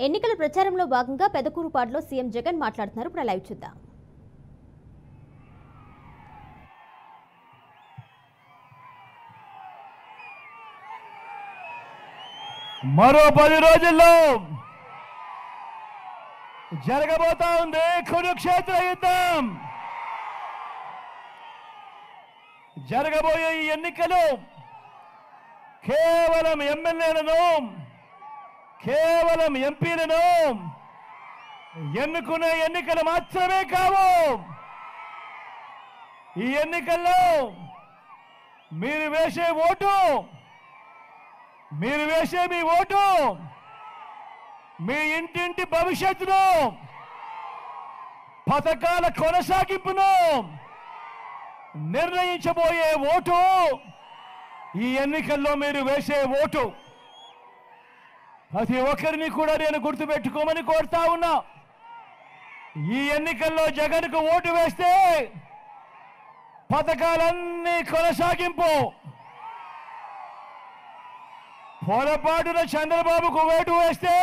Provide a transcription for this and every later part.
ఎన్నికల ప్రచారంలో భాగంగా పెదకూరుపాడులో సీఎం జగన్ మాట్లాడుతున్నారు. ఇప్పుడు లైవ్ చూద్దాం. మరో 10 రోజుల్లో జరగబోతా ఉంది కురుక్షేత్ర యుద్ధం. జరగబోయే ఈ ఎన్నికలు కేవలం ఎమ్మెల్యేలను, కేవలం ఎంపీలను ఎన్నుకునే ఎన్నికలు మాత్రమే కావు. ఈ ఎన్నికల్లో మీరు వేసే ఓటు, మీరు వేసే మీ ఓటు మీ ఇంటింటి భవిష్యత్తును, పథకాల కొనసాగింపును నిర్ణయించబోయే ఓటు ఈ ఎన్నికల్లో మీరు వేసే ఓటు. ప్రతి ఒక్కరిని కూడా నేను గుర్తుపెట్టుకోమని కోరుతా ఉన్నా. ఈ ఎన్నికల్లో జగన్కు ఓటు వేస్తే పథకాలన్నీ కొనసాగింపు, పొరపాటున చంద్రబాబుకు ఓటు వేస్తే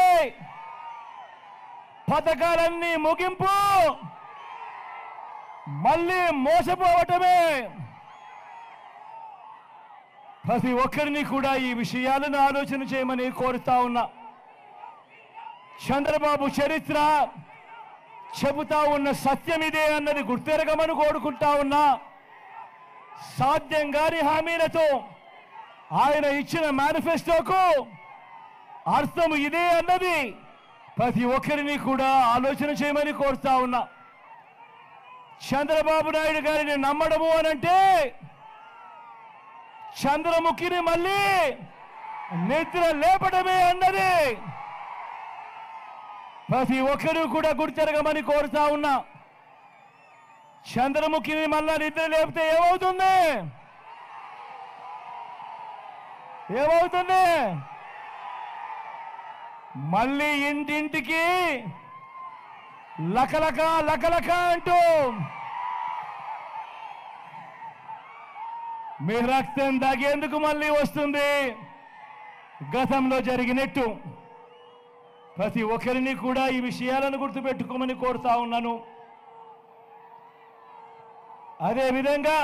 పథకాలన్నీ ముగింపు, మళ్ళీ మోసపోవటమే. ప్రతి ఒక్కరిని కూడా ఈ విషయాలను ఆలోచన చేయమని కోరుతా ఉన్నా. చంద్రబాబు చరిత్ర చెబుతా ఉన్న సత్యం ఇదే అన్నది గుర్తెరగమని కోరుకుంటా ఉన్నా. సాధ్యం కాని హామీలతో ఆయన ఇచ్చిన మేనిఫెస్టోకు అర్థం ఇదే అన్నది ప్రతి ఒక్కరిని కూడా ఆలోచన చేయమని కోరుతా ఉన్నా. చంద్రబాబు నాయుడు గారిని నమ్మడము అనంటే చంద్రముఖిని మళ్ళీ నిద్ర లేపడమే అన్నది ప్రతి ఒక్కరూ కూడా గుర్తెరగమని కోరుతా ఉన్నా. చంద్రముఖిని మళ్ళా నిద్ర లేపితే ఏమవుతుంది? ఏమవుతుంది? మళ్ళీ ఇంటింటికి లకలక లకలక అంటూ మీ రక్తం దాగేందుకు మళ్ళీ వస్తుంది. గతంలో జరిగినట్టు ప్రతి ఒక్కరిని కూడా ఈ విషయాలను గుర్తుపెట్టుకోమని కోరుతా ఉన్నాను. అదేవిధంగా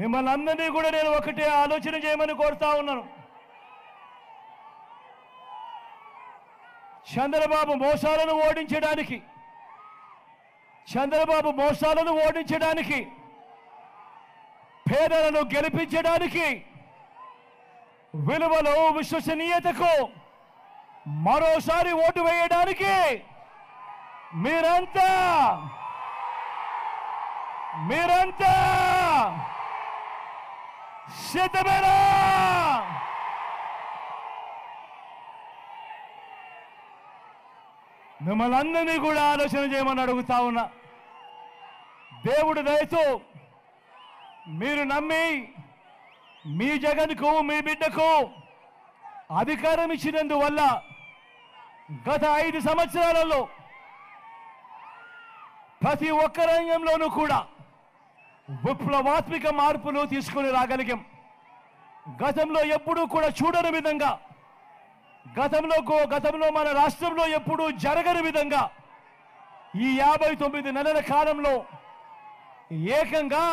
మిమ్మల్ని అందరినీ కూడా నేను ఒకటే ఆలోచన చేయమని కోరుతా ఉన్నాను. చంద్రబాబు మోసాలను ఓడించడానికి, చంద్రబాబు మోసాలను ఓడించడానికి, పేదలను గెలిపించడానికి, విలువలు విశ్వసనీయతకు మరోసారి ఓటు వేయడానికి మీరంతా సిద్ధమేనా? మిమ్మల్ని అందరినీ కూడా ఆలోచన చేయమని అడుగుతా ఉన్నా. దేవుడి దయతో మీరు నమ్మి మీ జగన్కు, మీ బిడ్డకు అధికారం ఇచ్చినందువల్ల గత 5 సంవత్సరాలలో ప్రతి ఒక్క రంగంలోనూ కూడా విప్లవాత్మక మార్పులు తీసుకుని రాగలిగాం. గతంలో ఎప్పుడూ కూడా చూడని విధంగా, గతంలో మన రాష్ట్రంలో ఎప్పుడూ జరగని విధంగా ఈ 59 నెలల కాలంలో ఏకంగా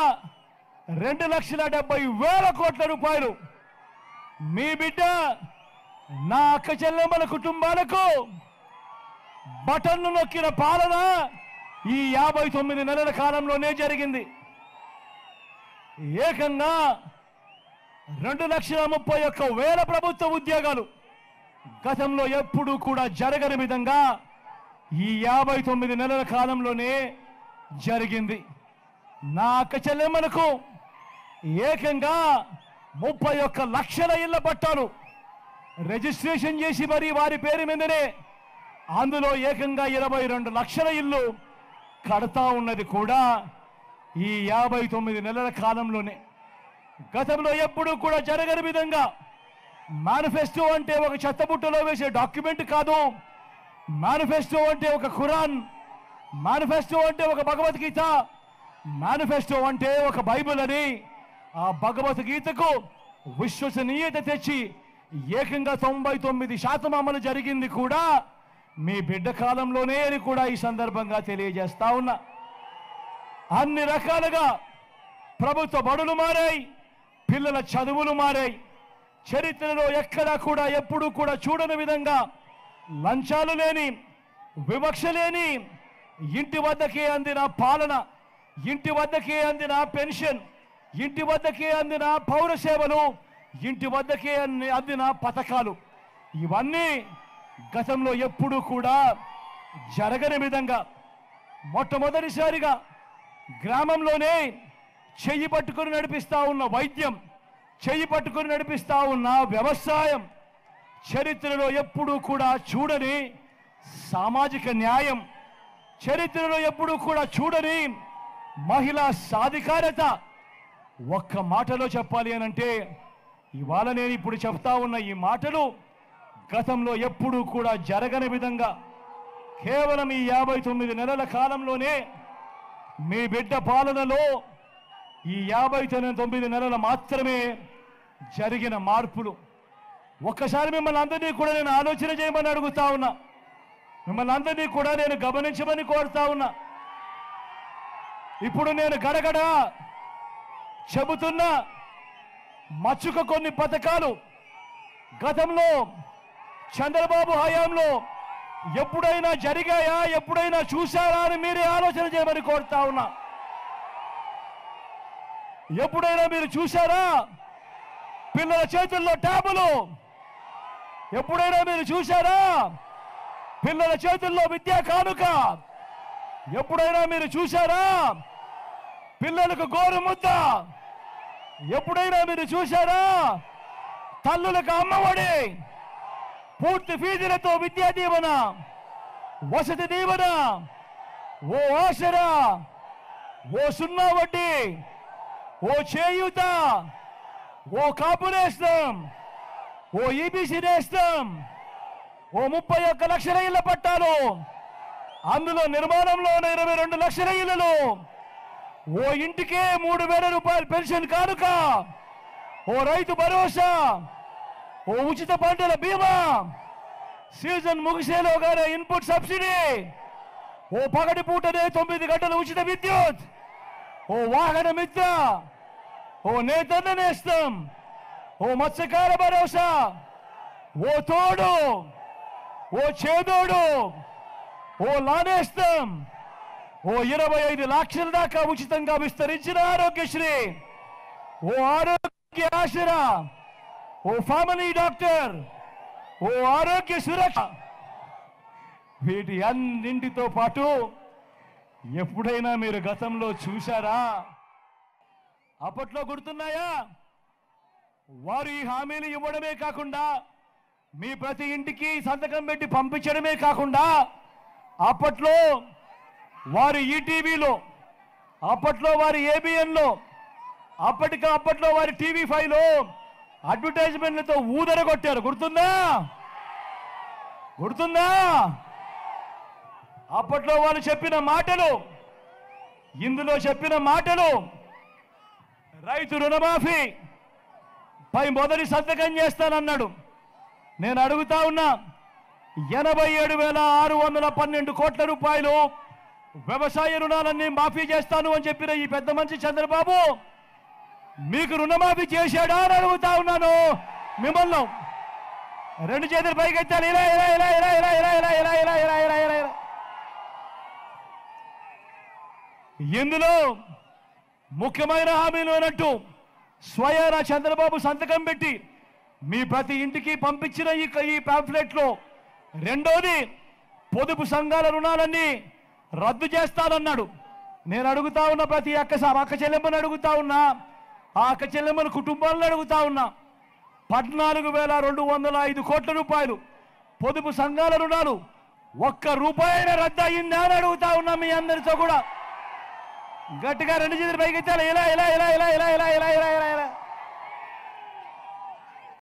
2,70,000 కోట్ల రూపాయలు మీ బిడ్డ, నా అక్క చెల్లెమ్మల కుటుంబాలకు బటన్లు నొక్కిన పాలన ఈ 59 నెలల కాలంలోనే జరిగింది. ఏకంగా 2,31,000 ప్రభుత్వ ఉద్యోగాలు గతంలో ఎప్పుడూ కూడా జరగని విధంగా ఈ 59 నెలల కాలంలోనే జరిగింది. నా అక్క చెల్లెమ్మలకు ఏకంగా 31 లక్షల ఇళ్ల పట్టాలు రిజిస్ట్రేషన్ చేసి మరి వారి పేరు మీదనే అందులో ఏకంగా 22 లక్షల ఇల్లు కడతా ఉన్నది కూడా ఈ 59 నెలల కాలంలోనే. గతంలో ఎప్పుడూ కూడా జరగని విధంగా మేనిఫెస్టో అంటే ఒక చెత్తబుట్టలో వేసే డాక్యుమెంట్ కాదు. మేనిఫెస్టో అంటే ఒక ఖురాన్, మేనిఫెస్టో అంటే ఒక భగవద్గీత, మేనిఫెస్టో అంటే ఒక బైబిల్ అని ఆ భగవద్గీతకు విశ్వసనీయత తెచ్చి ఏకంగా 99% అమలు జరిగింది కూడా మీ బిడ్డ కాలంలోనే అని కూడా ఈ సందర్భంగా తెలియజేస్తా ఉన్నా. అన్ని రకాలుగా ప్రభుత్వ బడులు మారాయి, పిల్లల చదువులు మారాయి. చరిత్రలో ఎక్కడా కూడా ఎప్పుడూ కూడా చూడని విధంగా లంచాలు లేని, వివక్ష లేని, ఇంటి వద్దకే అందిన పాలన, ఇంటి వద్దకే అందిన పెన్షన్, ఇంటి వద్దకే అందిన పౌర సేవలు, ఇంటి వద్దకే అందిన పథకాలు, ఇవన్నీ గతంలో ఎప్పుడూ కూడా జరగని విధంగా మొట్టమొదటిసారిగా గ్రామంలోనే చెయ్యి పట్టుకుని నడిపిస్తా ఉన్న వైద్యం, చెయ్యి పట్టుకుని నడిపిస్తా ఉన్న వ్యవసాయం, చరిత్రలో ఎప్పుడూ కూడా చూడని సామాజిక న్యాయం, చరిత్రలో ఎప్పుడూ కూడా చూడని మహిళా సాధికారత. ఒక్క మాటలో చెప్పాలి అనంటే ఇవాళ నేను ఇప్పుడు చెప్తా ఉన్న ఈ మాటలు గతంలో ఎప్పుడూ కూడా జరగని విధంగా కేవలం ఈ 59 నెలల కాలంలోనే మీ బిడ్డ పాలనలో ఈ 59 నెలలు మాత్రమే జరిగిన మార్పులు. ఒక్కసారి మిమ్మల్ని అందరినీ కూడా నేను ఆలోచన చేయమని అడుగుతా ఉన్నా, మిమ్మల్ని అందరినీ కూడా నేను గమనించమని కోరుతా ఉన్నా. ఇప్పుడు నేను గడగడ చెబుతున్న మచ్చుక కొన్ని పథకాలు గతంలో చంద్రబాబు హయాంలో ఎప్పుడైనా జరిగాయా, ఎప్పుడైనా చూశారా అని మీరే ఆలోచన చేయమని కోరుతా ఉన్నా. ఎప్పుడైనా మీరు చూశారా పిల్లల చేతుల్లో ట్యాబులు? ఎప్పుడైనా మీరు చూశారా పిల్లల చేతుల్లో విద్యా కానుక? ఎప్పుడైనా మీరు చూశారా పిల్లలకు గోరు ముద్ద? ఎప్పుడైనా మీరు చూశారా తల్లులకు అమ్మఒడి, పూర్తి ఫీజులతో విద్యా దీవెన, వసతి దీవెన, ఓ ఆసరా, ఓ సున్నా వడ్డీ, ఓ చేయూత, ఓ కాపు నేస్తం, ఓ ఈబీసీ నేస్తం, ఓ 31 లక్షల ఇళ్ల పట్టాలు, అందులో నిర్మాణంలో 22 లక్షల ఇళ్లలో, ఓ ఇంటికే 3,000 రూపాయలు పెన్షన్ కానుక, ఓ రైతు భరోసా, ఓ ఉచిత పంటల బీమా, సీజన్ ముగిసేలోగానే ఇన్పుట్ సబ్సిడీ, ఓ పగటి పూటనే 9 గంటల ఉచిత విద్యుత్, ఓ వాహన మిత్ర, ఓ నేతన్న నేస్తం, ఓ మత్స్యకార భరోసా, ఓ తోడు, ఓ చేదోడు, ఓ లానేస్తం, ఓ 25 లక్షల దాకా ఉచితంగా విస్తరించిన ఆరోగ్యశ్రీ, ఓ ఆరోగ్య ఆసరా, ఓ ఫ్యామిలీ డాక్టర్, ఓ ఆరోగ్య సురక్ష. వీటి అన్నింటితో పాటు ఎప్పుడైనా మీరు గతంలో చూశారా? అప్పట్లో గుర్తున్నాయా? వారు ఈ హామీలు ఇవ్వడమే కాకుండా మీ ప్రతి ఇంటికి సంతకం పెట్టి పంపించడమే కాకుండా అప్పట్లో వారి ఈటీవీలో, అప్పట్లో వారి ఏబిఎన్లో, అప్పట్లో వారి టీవీ5లో అడ్వర్టైజ్మెంట్లతో ఊదరగొట్టారు. గుర్తుందా? అప్పట్లో వాళ్ళు చెప్పిన మాటలు, ఇందులో చెప్పిన మాటలు, రైతు రుణమాఫీ పై మొదటి సంతకం చేస్తానన్నాడు. నేను అడుగుతా ఉన్నా, 87,612 కోట్ల రూపాయలు వ్యవసాయ రుణాలన్నీ మాఫీ చేస్తాను అని చెప్పిన ఈ పెద్ద మనిషి చంద్రబాబు మీకు రుణమాఫీ చేశాడా అని అడుగుతా ఉన్నాను మిమ్మల్ని. 2 చేతులు పైకెత్తాలి. ఇలా ఇలా ఇలా ఇలా ఇలా ఇలా ఇలా ఇలా ఇలా ఇలా ఇలా ఇలా ఇలా. ఇందులో ముఖ్యమైన హామీలు అన్నట్టు స్వయాన చంద్రబాబు సంతకం పెట్టి మీ ప్రతి ఇంటికి పంపించిన ఈ పాంఫ్లెట్లో రెండోది పొదుపు సంఘాల రుణాలన్నీ రద్దు చేస్తానన్నాడు. నేను అడుగుతా ఉన్న ప్రతి అక్క చెల్లెమ్మని అడుగుతా ఉన్నా, ఆ అక్క చెల్లెమ్మని కుటుంబాలను అడుగుతా ఉన్నా, 14,205 కోట్ల రూపాయలు పొదుపు సంఘాల రుణాలు ఒక్క రూపాయన రద్దు అయిందా అని అడుగుతా ఉన్నా మీ అందరితో కూడా. గట్టిగా 2 చేతులు పైకి ఎత్తాలి. ఇలా ఇలా ఇలా ఇలా ఇలా ఇలా ఇలా ఇలా ఇలా ఇలా